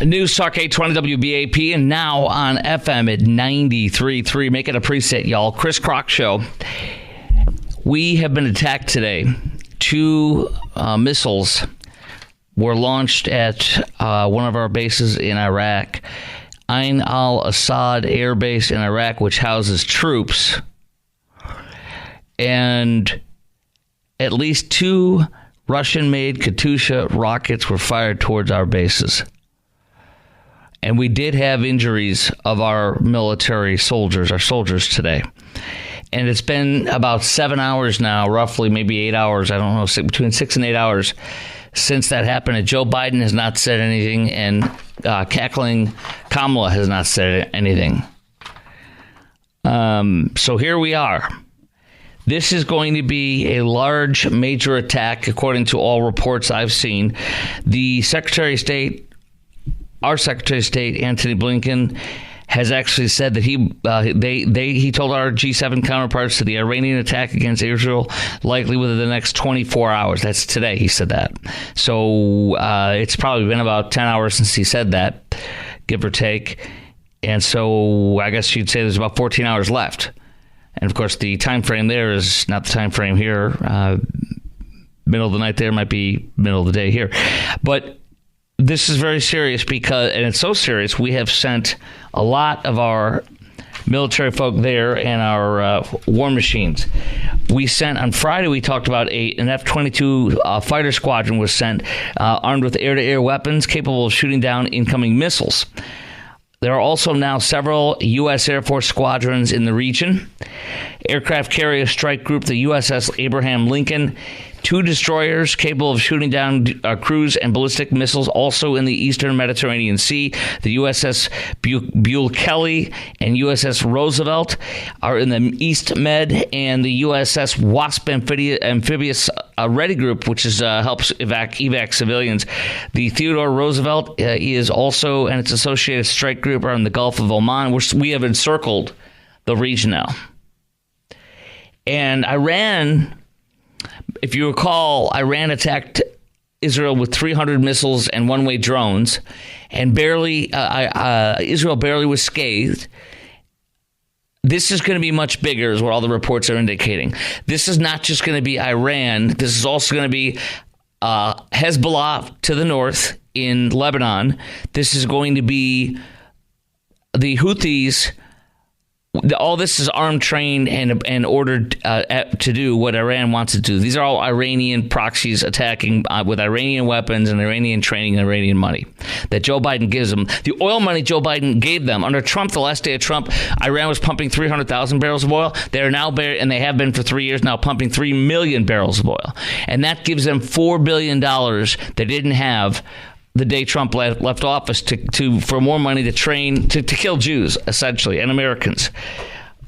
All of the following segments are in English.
News Talk 820 WBAP and now on FM at 93.3. Make it a preset, y'all. Chris Crock Show. We have been attacked today. 2 missiles were launched at one of our bases in Iraq. Ain al-Assad Air Base in Iraq, which houses troops. And at least 2 Russian-made Katyusha rockets were fired towards our bases. And we did have injuries of our military soldiers, our soldiers today. And it's been about 7 hours now, roughly, maybe 8 hours, I don't know, between 6 and 8 hours since that happened. And Joe Biden has not said anything, and cackling Kamala has not said anything. So here we are. This is going to be a large, major attack, according to all reports I've seen. The Secretary of State, our Secretary of State, Antony Blinken, has actually said that he told our G7 counterparts that the Iranian attack against Israel likely within the next 24 hours. That's today, he said that. So it's probably been about 10 hours since he said that, give or take. And so I guess you'd say there's about 14 hours left. And, of course, the time frame there is not the time frame here. Middle of the night there might be middle of the day here. But this is very serious because, and it's so serious, we have sent a lot of our military folk there and our war machines. We sent, on Friday, we talked about an F-22 fighter squadron was sent armed with air-to-air weapons capable of shooting down incoming missiles. There are also now several U.S. Air Force squadrons in the region. Aircraft carrier strike group, the USS Abraham Lincoln. 2 destroyers capable of shooting down cruise and ballistic missiles also in the eastern Mediterranean Sea. The USS Buell Kelly and USS Roosevelt are in the East Med, and the USS Wasp amphibious ready group, which is helps evac civilians. The Theodore Roosevelt is also, and its associated strike group are in the Gulf of Oman. We have encircled the region now. And Iran, if you recall, Iran attacked Israel with 300 missiles and one-way drones, and Israel barely was scathed. This is going to be much bigger, is what all the reports are indicating. This is not just going to be Iran. This is also going to be Hezbollah to the north in Lebanon. This is going to be the Houthis. All this is armed, trained, and ordered to do what Iran wants to do. These are all Iranian proxies attacking with Iranian weapons and Iranian training and Iranian money that Joe Biden gives them. The oil money Joe Biden gave them. Under Trump, the last day of Trump, Iran was pumping 300,000 barrels of oil. They are now, and they have been for 3 years now, pumping 3 million barrels of oil. And that gives them $4 billion they didn't have the day Trump left office for more money to train, to kill Jews, essentially, and Americans.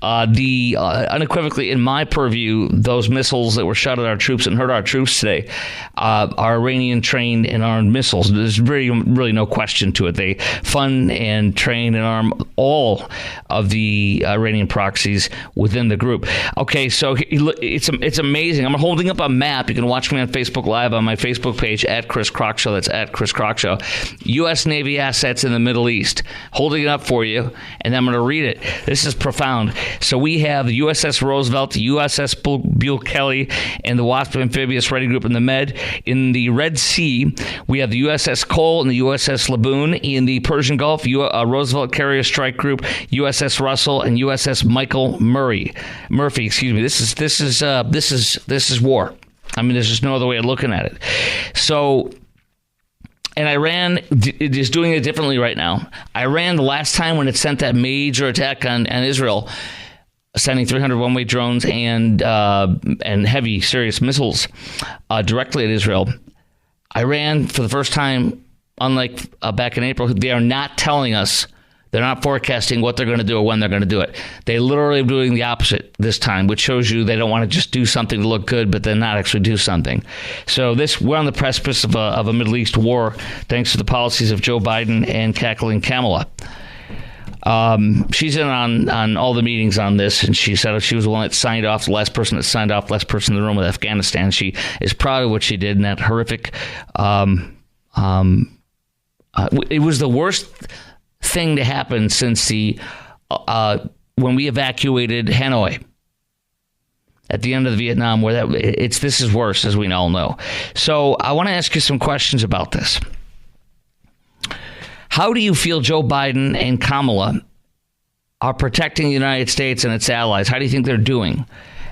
Unequivocally, in my purview, those missiles that were shot at our troops and hurt our troops today are Iranian trained and armed missiles. There's really no question to it. They fund and train and arm all of the Iranian proxies within the group. Okay, so it's amazing. I'm holding up a map. You can watch me on Facebook Live on my Facebook page at Chris Crock Show. That's at Chris Crock Show. U.S. Navy assets in the Middle East. Holding it up for you, and I'm going to read it. This is profound. So we have the USS Roosevelt, the USS Buell Kelly, and the Wasp amphibious ready group in the Med. In the Red Sea, we have the USS Cole and the USS Laboon. In the Persian Gulf, Roosevelt carrier strike group, USS Russell, and USS Michael Murphy. This is war. I mean, there's just no other way of looking at it. So. And Iran is doing it differently right now. Iran, the last time when it sent that major attack on Israel, sending 300 one-way drones and heavy, serious missiles directly at Israel, Iran, for the first time, unlike back in April, they are not telling us. They're not forecasting what they're going to do or when they're going to do it. They literally are doing the opposite this time, which shows you they don't want to just do something to look good, but then not actually do something. So we're on the precipice of a Middle East war, thanks to the policies of Joe Biden and cackling Kamala. She's in on all the meetings on this, and she said she was the one that signed off, the last person in the room with Afghanistan. She is proud of what she did in that horrific It was the worst thing to happen since when we evacuated Hanoi at the end of the Vietnam War. This is worse, as we all know. So I want to ask you some questions about this. How do you feel Joe Biden and Kamala are protecting the United States and its allies? How do you think they're doing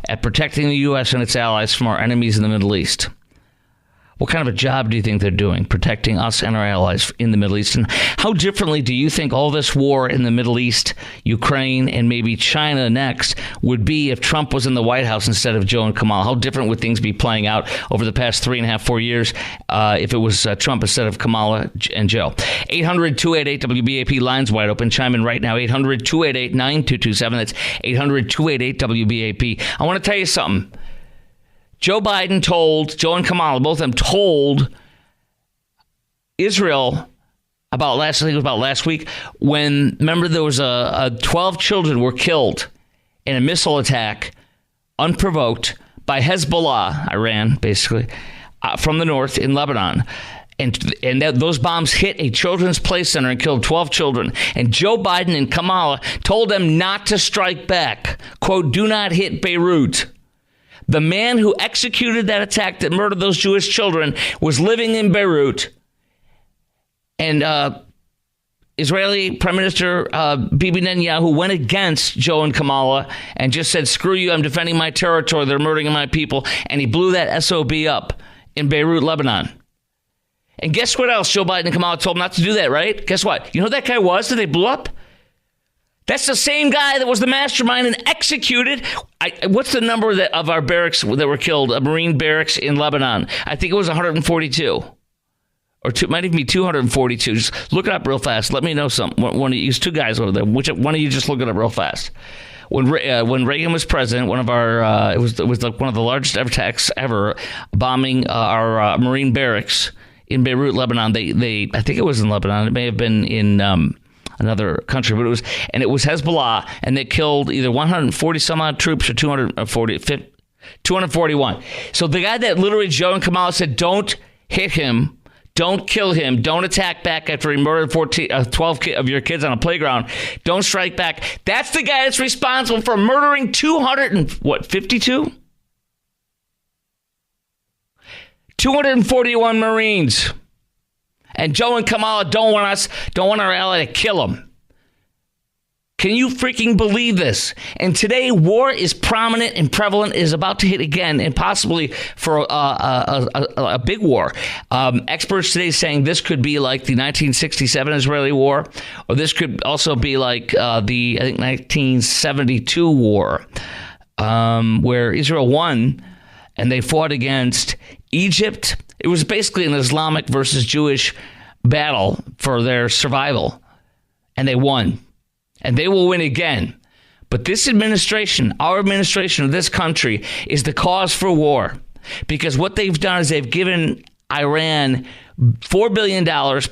at protecting the U.S. and its allies from our enemies in the Middle East? What kind of a job do you think they're doing protecting us and our allies in the Middle East? And how differently do you think all this war in the Middle East, Ukraine, and maybe China next would be if Trump was in the White House instead of Joe and Kamala? How different would things be playing out over the past 3.5, 4 years if it was Trump instead of Kamala and Joe? 800-288-WBAP, lines wide open. Chime in right now, 800-288-9227. That's 800-288-WBAP. I want to tell you something. Joe and Kamala, both of them told Israel about last week, when, remember, there was 12 children were killed in a missile attack, unprovoked, by Hezbollah, Iran, basically, from the north in Lebanon. And those bombs hit a children's play center and killed 12 children. And Joe Biden and Kamala told them not to strike back. Quote, do not hit Beirut. The man who executed that attack that murdered those Jewish children was living in Beirut. And Israeli Prime Minister Bibi Netanyahu went against Joe and Kamala and just said, screw you, I'm defending my territory. They're murdering my people. And he blew that SOB up in Beirut, Lebanon. And guess what else Joe Biden and Kamala told him not to do that, right? Guess what? You know who that guy was that they blew up? That's the same guy that was the mastermind and executed. What's the number of our barracks that were killed? Marine barracks in Lebanon. I think it was 142. Or might even be 242. Just look it up real fast. Let me know something. One of you, two guys over there. One of you just look it up real fast. When Reagan was president, one of our it was like one of the largest attacks ever, bombing our Marine barracks in Beirut, Lebanon. They I think it was in Lebanon. It may have been in another country, but it was Hezbollah, and they killed either 140 some odd troops or 241. So the guy that literally Joe and Kamala said, don't hit him, don't kill him, don't attack back after he murdered 12 of your kids on a playground, don't strike back. That's the guy that's responsible for murdering 252? 241 Marines. And Joe and Kamala don't want our ally to kill them. Can you freaking believe this? And today, war is prominent and prevalent, is about to hit again, and possibly for a big war. Experts today saying this could be like the 1967 Israeli war, or this could also be like the, I think, 1972 war, where Israel won, and they fought against Egypt. It was basically an Islamic versus Jewish battle for their survival, and they won. And they will win again. But this administration, our administration of this country, is the cause for war. Because what they've done is they've given Iran $4 billion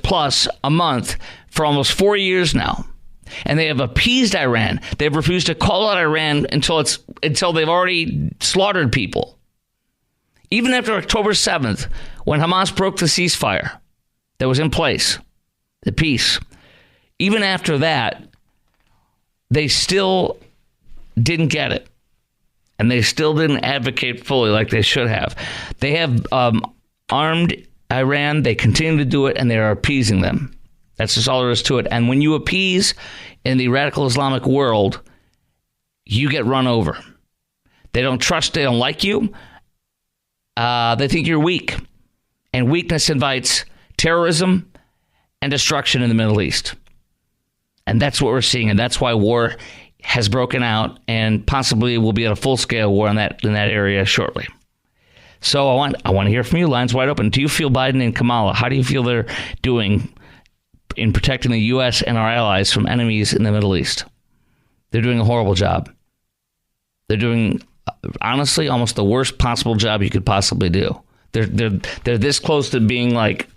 plus a month for almost 4 years now. And they have appeased Iran. They've refused to call out Iran until they've already slaughtered people. Even after October 7th, when Hamas broke the ceasefire that was in place, the peace, even after that, they still didn't get it. And they still didn't advocate fully like they should have. They have armed Iran. They continue to do it, and they are appeasing them. That's just all there is to it. And when you appease in the radical Islamic world, you get run over. They don't trust, they don't like you. They think you're weak. And weakness invites terrorism and destruction in the Middle East. And that's what we're seeing. And that's why war has broken out, and possibly will be at a full-scale war in that area shortly. So I want to hear from you. Lines wide open. Do you feel Biden and Kamala, how do you feel they're doing in protecting the U.S. and our allies from enemies in the Middle East? They're doing a horrible job. They're doing, honestly, almost the worst possible job you could possibly do. They're this close to being like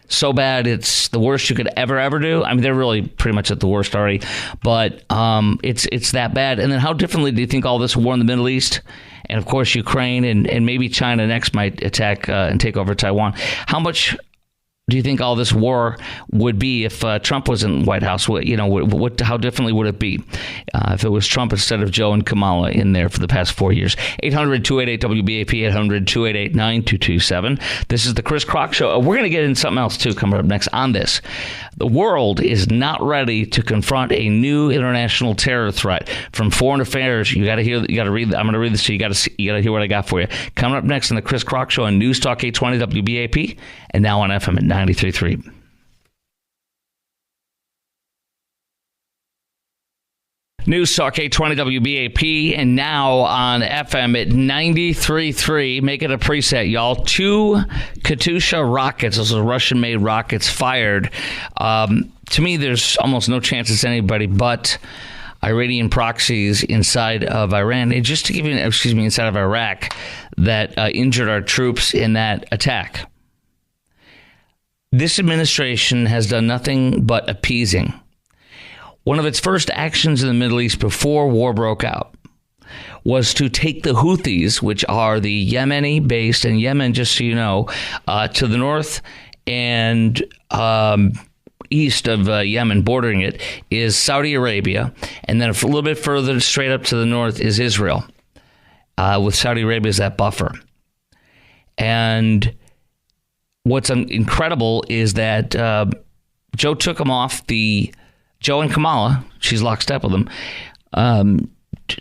so bad it's the worst you could ever do. I mean, they're really pretty much at the worst already, but it's that bad. And then how differently do you think all this war in the Middle East, and of course Ukraine and maybe China next might attack and take over Taiwan? How much do you think all this war would be if Trump was in the White House? How differently would it be if it was Trump instead of Joe and Kamala in there for the past 4 years? 800-288-WBAP, 800-288-9227. This is the Chris Crock Show. We're going to get into something else, too, coming up next on this. The world is not ready to confront a new international terror threat. From Foreign Affairs, you got to read. I'm going to read this to you. You got to hear what I got for you. Coming up next on the Chris Crock Show on News Talk 820 WBAP and now on FM at 93.3. News Talk 820 WBAP and now on FM at 93.3. Make it a preset, y'all. 2 Katyusha rockets, those are Russian-made rockets, fired. To me, there's almost no chance it's anybody but Iranian proxies inside of Iran, and just to give you, inside of Iraq, that injured our troops in that attack. This administration has done nothing but appeasing. One of its first actions in the Middle East before war broke out was to take the Houthis, which are the Yemeni-based, and Yemen, just so you know, to the north and east of Yemen, bordering it, is Saudi Arabia, and then a little bit further straight up to the north is Israel, with Saudi Arabia as that buffer. And what's incredible is that Joe took them off Joe and Kamala, she's lockstep with them,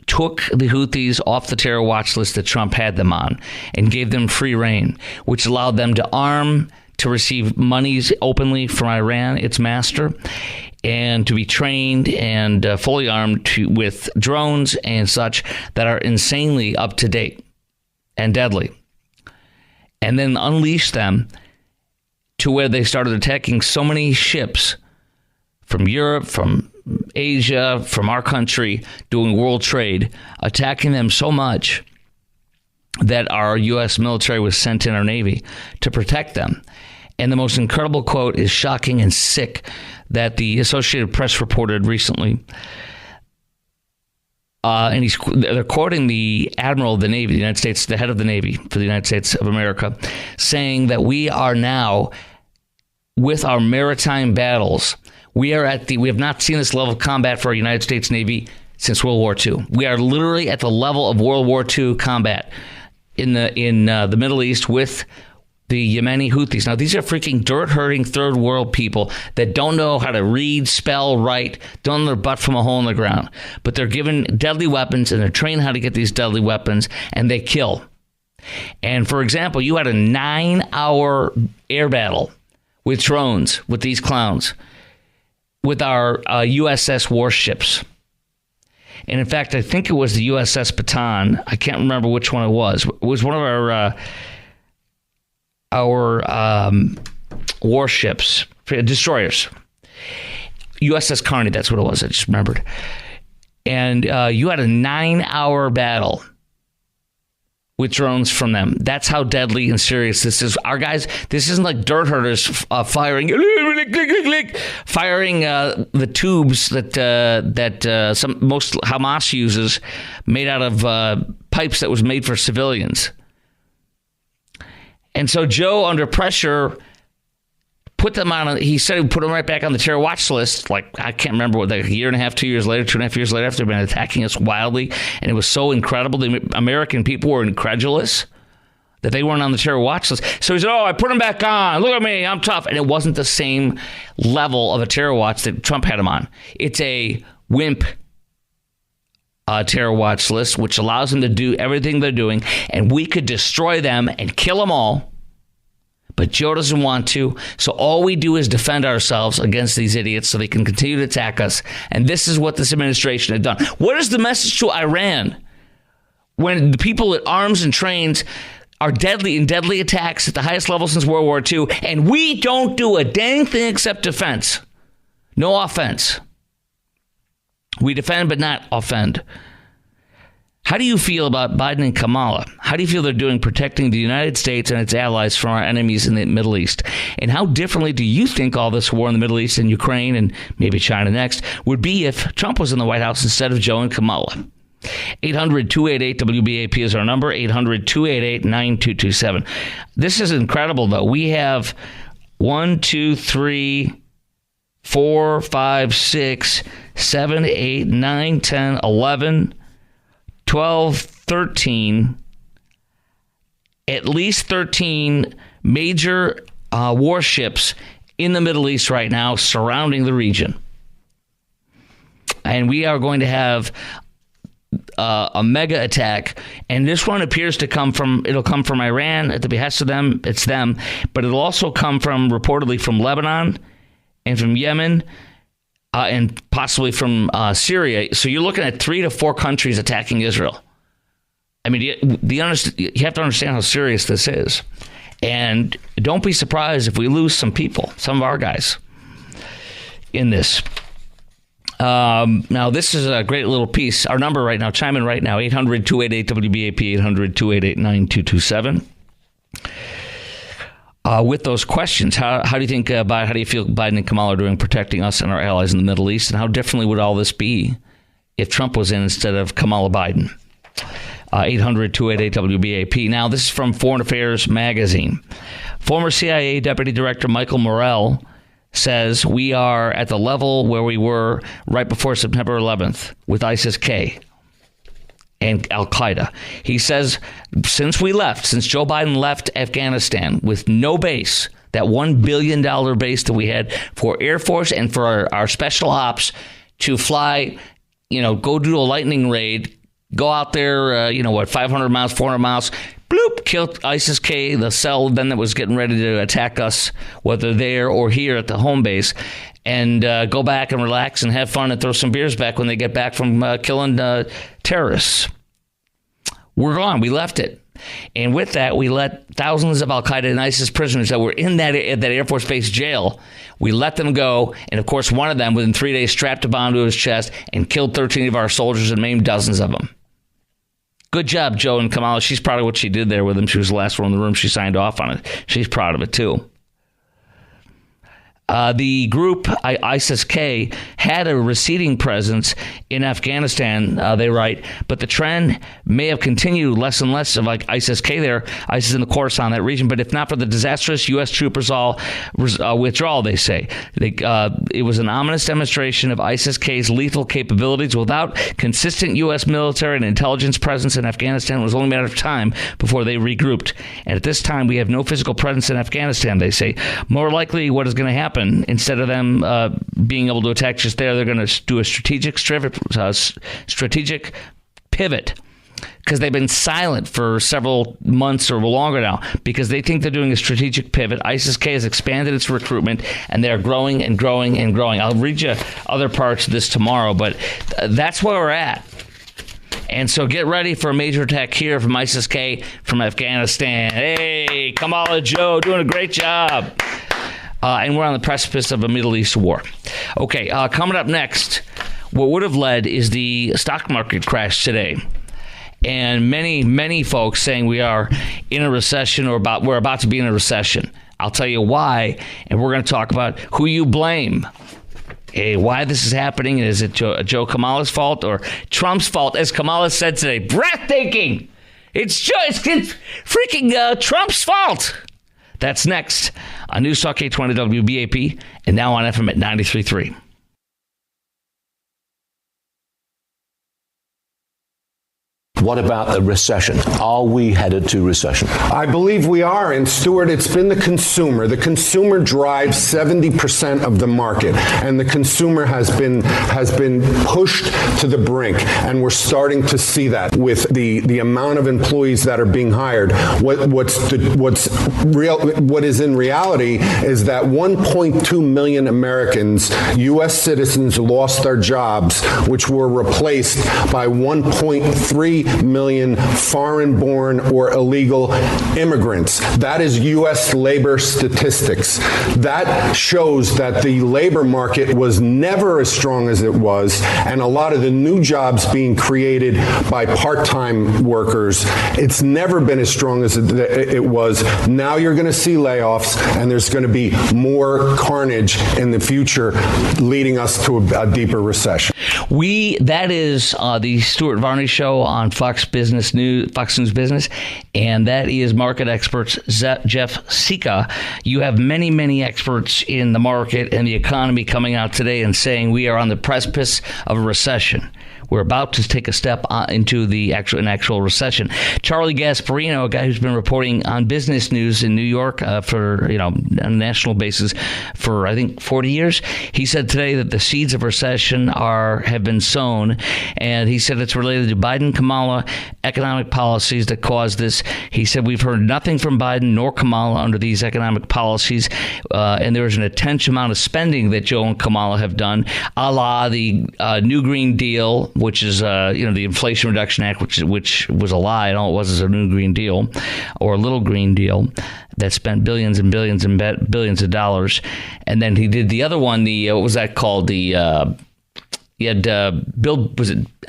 took the Houthis off the terror watch list that Trump had them on and gave them free reign, which allowed them to arm, to receive monies openly from Iran, its master, and to be trained and fully armed with drones and such that are insanely up to date and deadly. And then unleash them to where they started attacking so many ships from Europe, from Asia, from our country, doing world trade, attacking them so much that our U.S. military was sent in, our Navy, to protect them. And the most incredible quote is shocking and sick that the Associated Press reported recently. And they're quoting the Admiral of the Navy, the United States, the head of the Navy for the United States of America, saying that we are now, with our maritime battles, we have not seen this level of combat for our United States Navy since World War II. We are literally at the level of World War II combat in the Middle East with the Yemeni Houthis. Now, these are freaking dirt-herding third world people that don't know how to read, spell, write, don't know their butt from a hole in the ground. But they're given deadly weapons, and they're trained how to get these deadly weapons, and they kill. And, for example, you had a 9-hour air battle with drones with these clowns, with our USS warships. And in fact, I think it was the USS Bataan. I can't remember which one it was. It was one of our warships, destroyers. USS Carney, that's what it was. I just remembered. And you had a 9-hour battle with drones from them. That's how deadly and serious this is. Our guys, this isn't like dirt herders firing the tubes that most Hamas uses, made out of pipes that was made for civilians. And so Joe, under pressure, put them on. He said he would put them right back on the terror watch list. Like, I can't remember what, like a year and a half, 2 years later, 2.5 years later, after they've been attacking us wildly, and it was so incredible. The American people were incredulous that they weren't on the terror watch list. So he said, "Oh, I put them back on. Look at me, I'm tough." And it wasn't the same level of a terror watch that Trump had them on. It's a wimp terror watch list, which allows them to do everything they're doing, and we could destroy them and kill them all. But Joe doesn't want to, so all we do is defend ourselves against these idiots so they can continue to attack us. And this is what this administration has done. What is the message to Iran when the people at arms and trains are deadly attacks at the highest level since World War II, and we don't do a dang thing except defense? No offense. We defend but not offend. How do you feel about Biden and Kamala? How do you feel they're doing protecting the United States and its allies from our enemies in the Middle East? And how differently do you think all this war in the Middle East and Ukraine and maybe China next would be if Trump was in the White House instead of Joe and Kamala? 800-288-WBAP is our number, 800-288-9227. This is incredible, though. We have 1, 2, 3, 4, 5, 6, 7, 8, 9, 10, 11, 12, 13, at least 13 major warships in the Middle East right now surrounding the region. And we are going to have a mega attack, and this one appears to come from Iran at the behest of them. It's them, but it'll also come reportedly from Lebanon and from Yemen and possibly from Syria. So you're looking at 3 to 4 countries attacking Israel. I mean, you have to understand how serious this is. And don't be surprised if we lose some people, some of our guys in this. Now, this is a great little piece. Our number right now, chime in right now, 800-288-WBAP, 800-288-9227. With those questions, how do you think how do you feel Biden and Kamala are doing protecting us and our allies in the Middle East? And how differently would all this be if Trump was in instead of Kamala Biden? 800-288-WBAP. Now, this is from Foreign Affairs magazine. Former CIA Deputy Director Michael Morrell says we are at the level where we were right before September 11th with ISIS-K and Al-Qaeda. He says since Joe Biden left Afghanistan with no base, that $1 billion base that we had for Air Force and for our special ops to fly, go do a lightning raid, go out there, 500 miles, 400 miles, bloop, killed ISIS-K, the cell then that was getting ready to attack us, whether there or here at the home base, and go back and relax and have fun and throw some beers back when they get back from killing terrorists. We're gone. We left it. And with that, we let thousands of Al-Qaeda and ISIS prisoners that were in that Air Force Base jail, we let them go. And, of course, one of them, within 3 days, strapped a bomb to his chest and killed 13 of our soldiers and maimed dozens of them. Good job, Joe and Kamala. She's proud of what she did there with him. She was the last one in the room. She signed off on it. She's proud of it, too. The group ISIS-K had a receding presence in Afghanistan, they write, but the trend may have continued less and less of like ISIS-K there, ISIS in the Khorasan, that region, but if not for the disastrous U.S. troop withdrawal, they say. It was an ominous demonstration of ISIS-K's lethal capabilities. Without consistent U.S. military and intelligence presence in Afghanistan, it was only a matter of time before they regrouped. And at this time, we have no physical presence in Afghanistan, they say. More likely, what is going to happen, instead of them being able to attack just there, they're going to do a strategic pivot, because they've been silent for several months or longer now, because they think they're doing a strategic pivot. ISIS-K has expanded its recruitment, and they're growing and growing and growing. I'll read you other parts of this tomorrow, but that's where we're at. And so get ready for a major attack here from ISIS-K from Afghanistan. Hey, Kamala, Joe, doing a great job. And we're on the precipice of a Middle East war. Okay, coming up next, what would have led is the stock market crash today. And many, many folks saying we are in a recession or we're about to be in a recession. I'll tell you why, and we're going to talk about who you blame. Why this is happening. Is it Joe Kamala's fault or Trump's fault? As Kamala said today, breathtaking. It's freaking Trump's fault. That's next on News Talk 820 WBAP and now on FM at 93.3. What about a recession? Are we headed to recession? I believe we are. And Stuart, it's been the consumer. The consumer drives 70% of the market, and the consumer has been pushed to the brink. And we're starting to see that with the amount of employees that are being hired. What is in reality is that 1.2 million Americans, U.S. citizens, lost their jobs, which were replaced by 1.3 million foreign-born or illegal immigrants. That is U.S. labor statistics. That shows that the labor market was never as strong as it was, and a lot of the new jobs being created by part-time workers, it's never been as strong as it was. Now you're going to see layoffs, and there's going to be more carnage in the future, leading us to a deeper recession. That is the Stuart Varney Show on Fox News Business, and that is market experts Jeff Sika. You have many, many experts in the market and the economy coming out today and saying we are on the precipice of a recession. We're about to take a step into an actual recession. Charlie Gasparino, a guy who's been reporting on business news in New York for on a national basis for I think 40 years, he said today that the seeds of recession have been sown, and he said it's related to Biden-Kamala economic policies that caused this. He said we've heard nothing from Biden nor Kamala under these economic policies, and there was an intense amount of spending that Joe and Kamala have done, a la the New Green Deal, which is the Inflation Reduction Act, which was a lie. All it was a New Green Deal or a Little Green Deal that spent billions and billions and billions of dollars. And then he did the other one. What was that called? You had I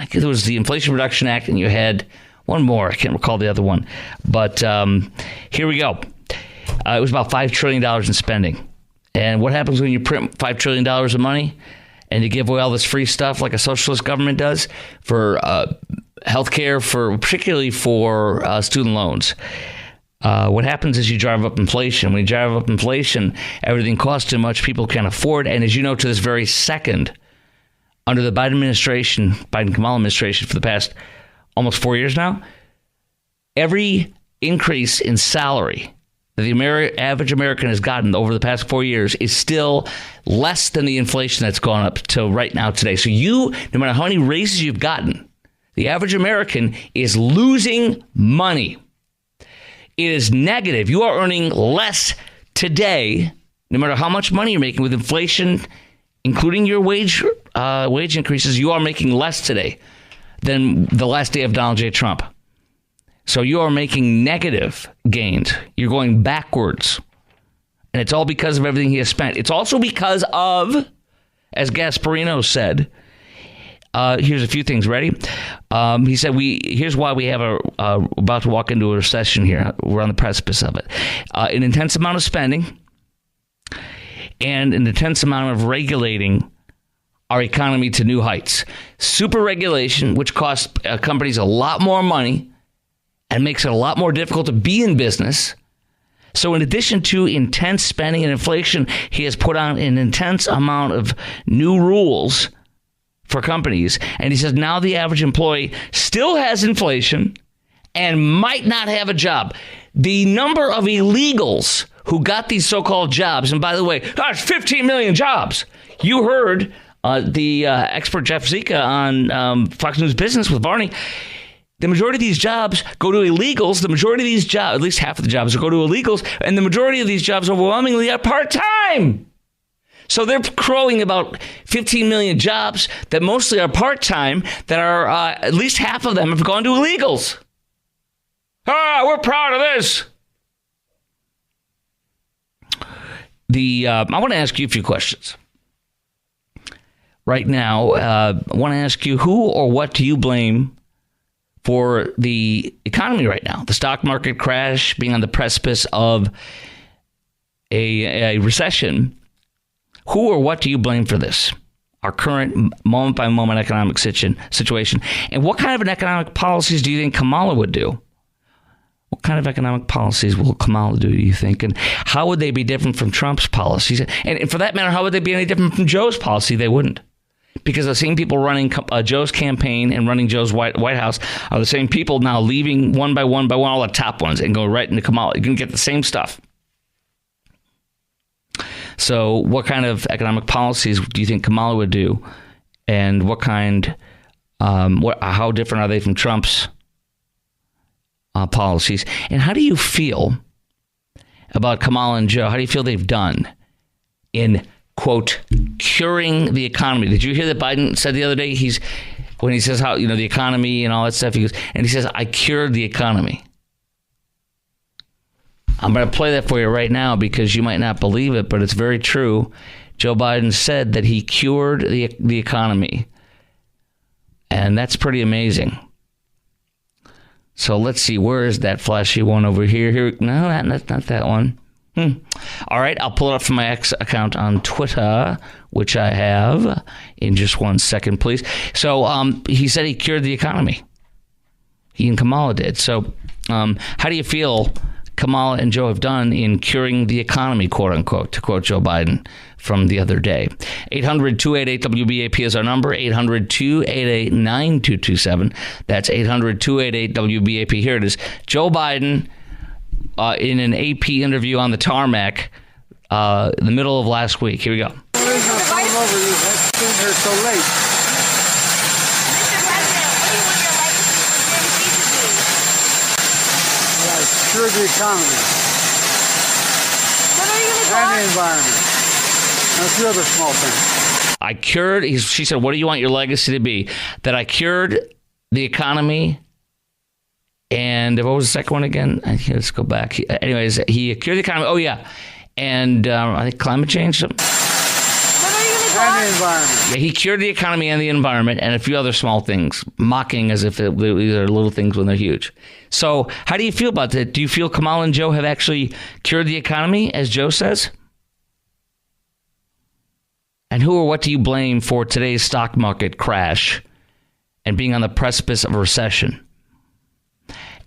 guess it was the Inflation Reduction Act, and you had one more. I can't recall the other one, but here we go. It was about $5 trillion in spending. And what happens when you print $5 trillion of money? And you give away all this free stuff like a socialist government does for healthcare, particularly for student loans. What happens is you drive up inflation. When you drive up inflation, everything costs too much. People can't afford. And as you know, to this very second, under the Biden-Kamala administration for the past almost 4 years now, every increase in salary that the average American has gotten over the past 4 years is still less than the inflation that's gone up to right now today. So no matter how many raises you've gotten, the average American is losing money. It is negative. You are earning less today, no matter how much money you're making with inflation, including your wage increases. You are making less today than the last day of Donald J. Trump. So you are making negative gains. You're going backwards. And it's all because of everything he has spent. It's also because of, as Gasparino said, here's a few things. Ready? He said, here's why we have about to walk into a recession here. We're on the precipice of it. An intense amount of spending and an intense amount of regulating our economy to new heights. Super regulation, which costs companies a lot more money and makes it a lot more difficult to be in business. So in addition to intense spending and inflation, he has put on an intense amount of new rules for companies. And he says now the average employee still has inflation and might not have a job. The number of illegals who got these so-called jobs, and by the way, that's 15 million jobs. You heard the expert Jeff Sika on Fox News Business with Varney. The majority of these jobs go to illegals. The majority of these jobs, at least half of the jobs, go to illegals. And the majority of these jobs overwhelmingly are part-time. So they're crowing about 15 million jobs that mostly are part-time, that are at least half of them have gone to illegals. We're proud of this. I want to ask you a few questions. Right now, I want to ask you, who or what do you blame for the economy right now? The stock market crash, being on the precipice of a recession. Who or what do you blame for this? Our current moment-by-moment economic situation. And what kind of economic policies do you think Kamala would do? What kind of economic policies will Kamala do you think? And how would they be different from Trump's policies? And for that matter, how would they be any different from Joe's policy? They wouldn't. Because the same people running Joe's campaign and running Joe's White House are the same people now leaving one by one all the top ones and go right into Kamala. You're going to get the same stuff. So what kind of economic policies do you think Kamala would do? And what kind, how different are they from Trump's policies? And how do you feel about Kamala and Joe? How do you feel they've done in, quote, curing the economy? Did you hear that Biden said the other day, when he says how, the economy and all that stuff, he says, I cured the economy. I'm going to play that for you right now because you might not believe it, but it's very true. Joe Biden said that he cured the economy. And that's pretty amazing. So let's see, where is that flashy one over here? No, that's not that one. All right, I'll pull it up from my X account on Twitter, which I have in just 1 second, please. So he said he cured the economy. He and Kamala did. So how do you feel Kamala and Joe have done in curing the economy, quote unquote, to quote Joe Biden from the other day? 800-288-WBAP is our number, 800-288-9227. That's 800-288-WBAP. Here it is. Joe Biden, in an AP interview on the tarmac in the middle of last week. Here we go. Cure the economy and the environment and a few other small things. I cured, she said, what do you want your legacy to be? That I cured the economy and what was the second one again? Let's go back. Anyways, he cured the economy. Oh, yeah. And I think climate change. And the environment. Yeah, he cured the economy and the environment and a few other small things, mocking as if these are little things when they're huge. So how do you feel about that? Do you feel Kamala and Joe have actually cured the economy, as Joe says? And who or what do you blame for today's stock market crash and being on the precipice of a recession?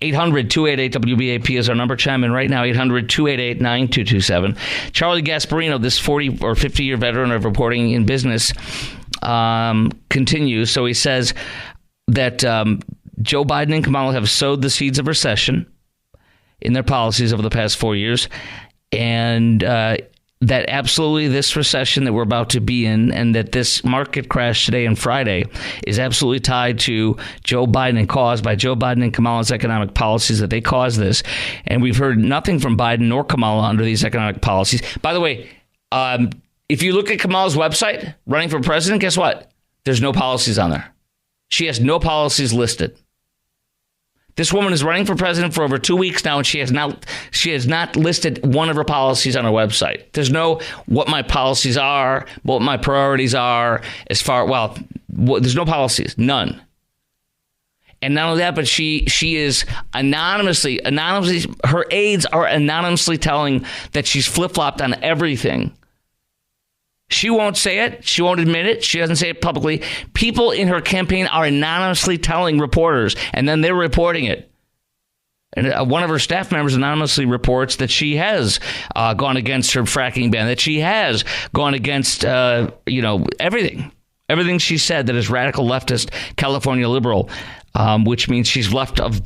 800-288-WBAP is our number. Chime in right now, 800-288-9227. Charlie Gasparino, this 40 or 50-year veteran of reporting in business, continues. So he says that Joe Biden and Kamala have sowed the seeds of recession in their policies over the past 4 years, and that absolutely this recession that we're about to be in and that this market crash today and Friday is absolutely tied to Joe Biden and caused by Joe Biden and Kamala's economic policies, that they caused this. And we've heard nothing from Biden nor Kamala under these economic policies. By the way, if you look at Kamala's website, running for president, guess what? There's no policies on there. She has no policies listed. This woman is running for president for over 2 weeks now, and she has not listed one of her policies on her website. There's no what my policies are, what my priorities are there's no policies, none. And not only that, but she is anonymously, her aides are anonymously telling that she's flip-flopped on everything. She won't say it. She won't admit it. She doesn't say it publicly. People in her campaign are anonymously telling reporters, and then they're reporting it. And one of her staff members anonymously reports that she has gone against her fracking ban, that she has gone against, everything. Everything she said that is radical leftist California liberal, which means she's left of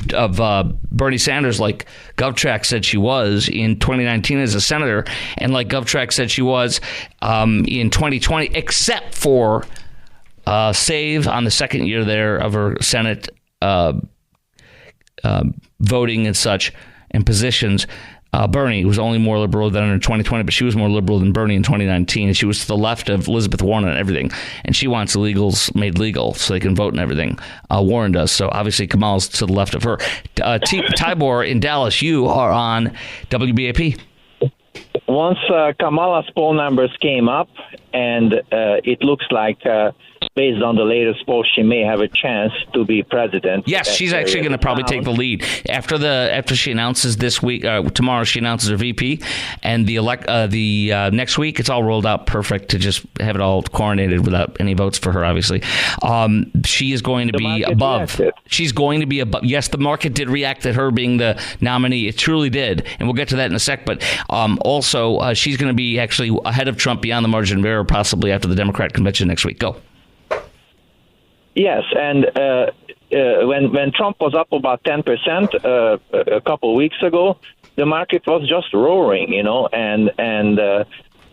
Bernie Sanders, like GovTrack said she was in 2019 as a senator, and like GovTrack said she was in 2020, except for save on the second year there of her Senate voting and such and positions. Bernie was only more liberal than her in 2020, but she was more liberal than Bernie in 2019. And she was to the left of Elizabeth Warren and everything. And she wants illegals made legal so they can vote and everything. Warren does. So obviously Kamal's to the left of her. Tibor in Dallas, you are on WBAP. Once Kamala's poll numbers came up, and it looks like, based on the latest poll, she may have a chance to be president. Yes, she's actually going to probably take the lead after she announces this week. Tomorrow she announces her VP, and the next week it's all rolled out perfect to just have it all coronated without any votes for her. Obviously, she is going to be above. Reacted. She's going to be above. Yes, the market did react at her being the nominee. It truly did, and we'll get to that in a sec. But also, she's going to be actually ahead of Trump beyond the margin of error, possibly after the Democrat convention next week. Go. Yes, and when Trump was up about 10% a couple of weeks ago, the market was just roaring, and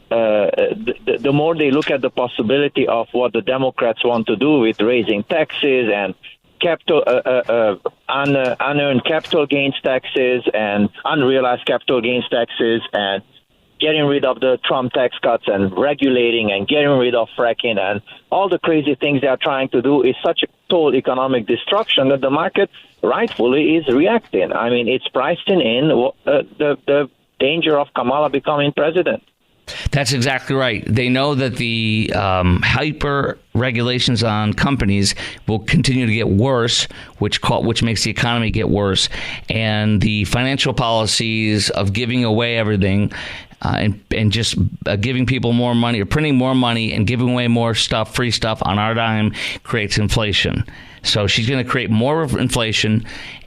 the more they look at the possibility of what the Democrats want to do with raising taxes and unearned capital gains taxes and unrealized capital gains taxes and getting rid of the Trump tax cuts and regulating and getting rid of fracking and all the crazy things they are trying to do is such a total economic destruction that the market rightfully is reacting. I mean, it's priced in the danger of Kamala becoming president. That's exactly right. They know that the hyper regulations on companies will continue to get worse, which makes the economy get worse, and the financial policies of giving away everything. And just giving people more money or printing more money and giving away more stuff, free stuff on our dime creates inflation. So she's going to create more inflation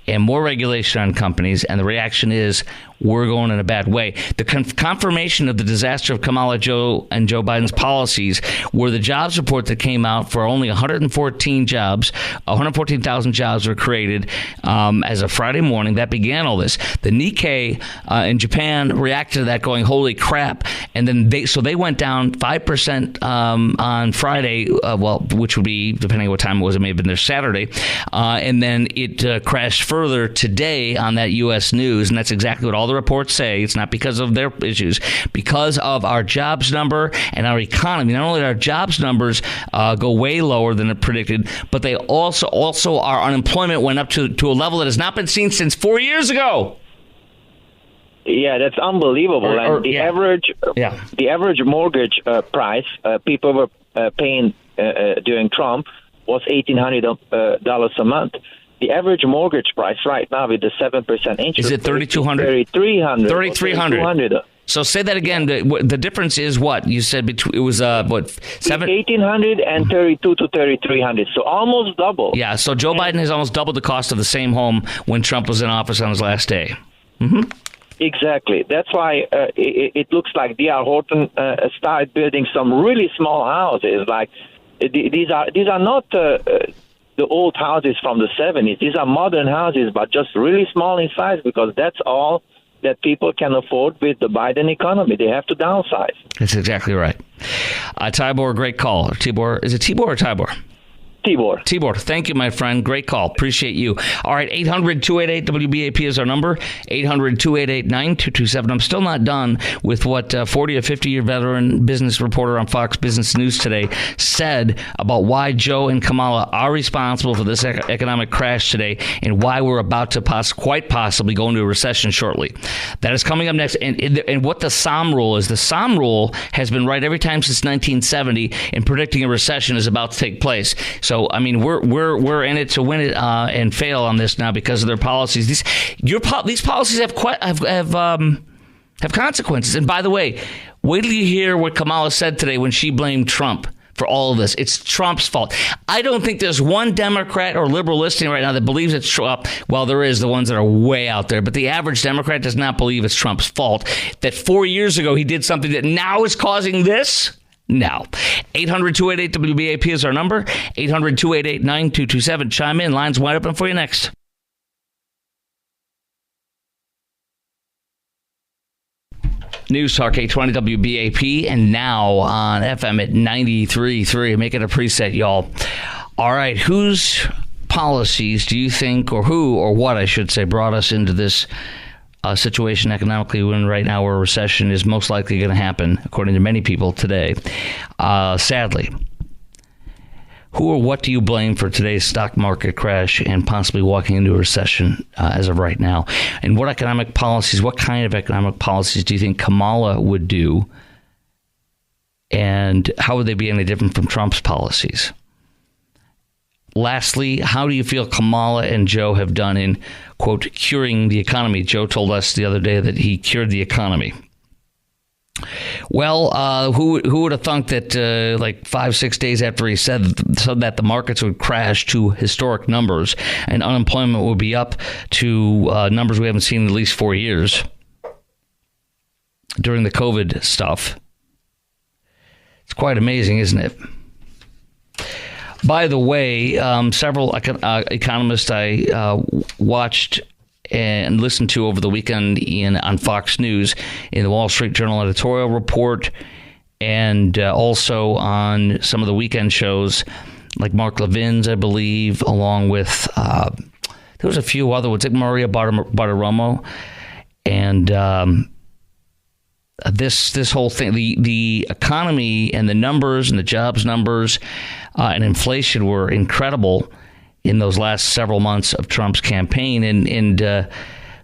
and more regulation on companies. And the reaction is we're going in a bad way. The confirmation of the disaster of Kamala and Joe Biden's policies were the jobs report that came out for only 114,000 jobs were created as of Friday morning. That began all this. The Nikkei in Japan reacted to that going, holy crap. And then they went down 5% on Friday, which would be, depending on what time it was, it may have been their Saturday. And then it crashed further today on that U.S. news. And that's exactly what all the reports say. It's not because of their issues, because of our jobs number and our economy. Not only did our jobs numbers go way lower than it predicted, but they also our unemployment went up to a level that has not been seen since 4 years ago. Yeah, that's unbelievable. And the average mortgage price people were paying during Trump was $1,800 a month. The average mortgage price right now with the 7% interest is it $3,200? $3,300. So say that again. The difference is what you said between it was $1,800 and $3,200 to $3,300. So almost double. Yeah. So Joe Biden has almost doubled the cost of the same home when Trump was in office on his last day. Mm-hmm. Exactly. That's why it looks like D.R. Horton started building some really small houses. Like these are not the old houses from the 70s. These are modern houses, but just really small in size because that's all that people can afford with the Biden economy. They have to downsize. That's exactly right. Tibor, great call. Tibor, is it Tibor or Tibor? Tibor, thank you, my friend. Great call. Appreciate you. All right, 800-288-WBAP is our number, 800-288-9227. I'm still not done with what 40 or 50-year veteran business reporter on Fox Business News today said about why Joe and Kamala are responsible for this economic crash today and why we're about to quite possibly go into a recession shortly. That is coming up next. And what the SOM rule is. The SOM rule has been right every time since 1970 in predicting a recession is about to take place. So, I mean, we're in it to win it and fail on this now because of their policies. These policies have consequences. And by the way, wait till you hear what Kamala said today when she blamed Trump for all of this. It's Trump's fault. I don't think there's one Democrat or liberal listening right now that believes it's Trump. Well, there is the ones that are way out there, but the average Democrat does not believe it's Trump's fault. That 4 years ago he did something that now is causing this. Now, 800-288-WBAP is our number, 800-288-9227. Chime in. Lines wide open for you next. News Talk 820 WBAP and now on FM at 93.3. Make it a preset, y'all. All right, whose policies do you think, or who, or what I should say, brought us into this situation economically when right now where a recession is most likely going to happen, according to many people today? Sadly, who or what do you blame for today's stock market crash and possibly walking into a recession as of right now? And what kind of economic policies do you think Kamala would do? And how would they be any different from Trump's policies? Lastly, how do you feel Kamala and Joe have done in, quote, curing the economy? Joe told us the other day that he cured the economy. Well, who would have thunk that like 5-6 days after he said that the markets would crash to historic numbers and unemployment would be up to numbers we haven't seen in at least 4 years during the COVID stuff. It's quite amazing, isn't it? By the way, several economists I watched and listened to over the weekend on Fox News, in the Wall Street Journal editorial report, and also on some of the weekend shows like Mark Levin's, I believe, along with there was a few other ones like Maria Bartiromo, and this whole thing, the economy and the numbers and the jobs numbers and inflation were incredible in those last several months of Trump's campaign. And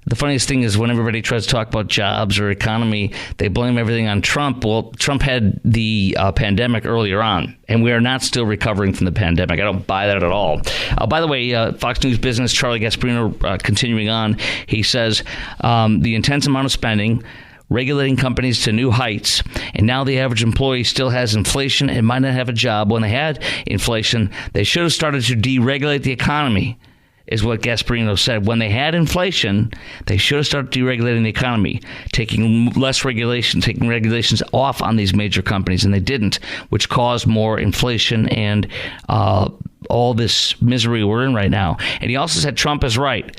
The funniest thing is when everybody tries to talk about jobs or economy, they blame everything on Trump. Well, Trump had the pandemic earlier on, and we are not still recovering from the pandemic. I don't buy that at all. By the way, Fox News Business, Charlie Gasparino, continuing on, he says the intense amount of spending, regulating companies to new heights, and now the average employee still has inflation and might not have a job. When they had inflation, they should have started to deregulate the economy, is what Gasparino said. When they had inflation, they should have started deregulating the economy, taking less regulation, taking regulations off on these major companies, and they didn't, which caused more inflation and all this misery we're in right now. And he also said Trump is right.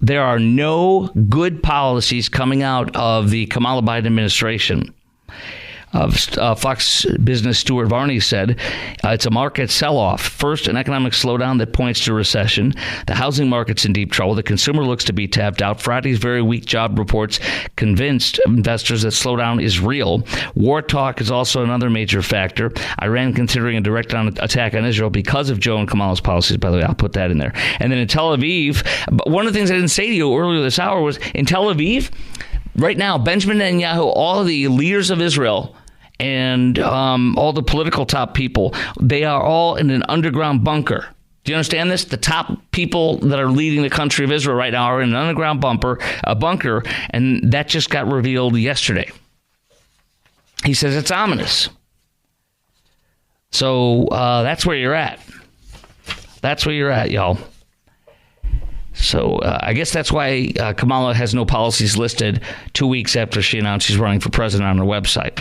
There are no good policies coming out of the Kamala Biden administration. Fox Business Stuart Varney said it's a market sell-off. First, an economic slowdown that points to recession. The housing market's in deep trouble. The consumer looks to be tapped out. Friday's very weak job reports convinced investors that slowdown is real. War talk is also another major factor. Iran considering a direct attack on Israel because of Joe and Kamala's policies. By the way, I'll put that in there. And then in Tel Aviv, one of the things I didn't say to you earlier this hour was in Tel Aviv, right now, Benjamin Netanyahu, all of the leaders of Israel, and all the political top people, they are all in an underground bunker. Do you understand this? The top people that are leading the country of Israel right now are in an underground bunker, and that just got revealed yesterday. He says it's ominous. So that's where you're at. That's where you're at, y'all. So I guess that's why Kamala has no policies listed 2 weeks after she announced she's running for president on her website.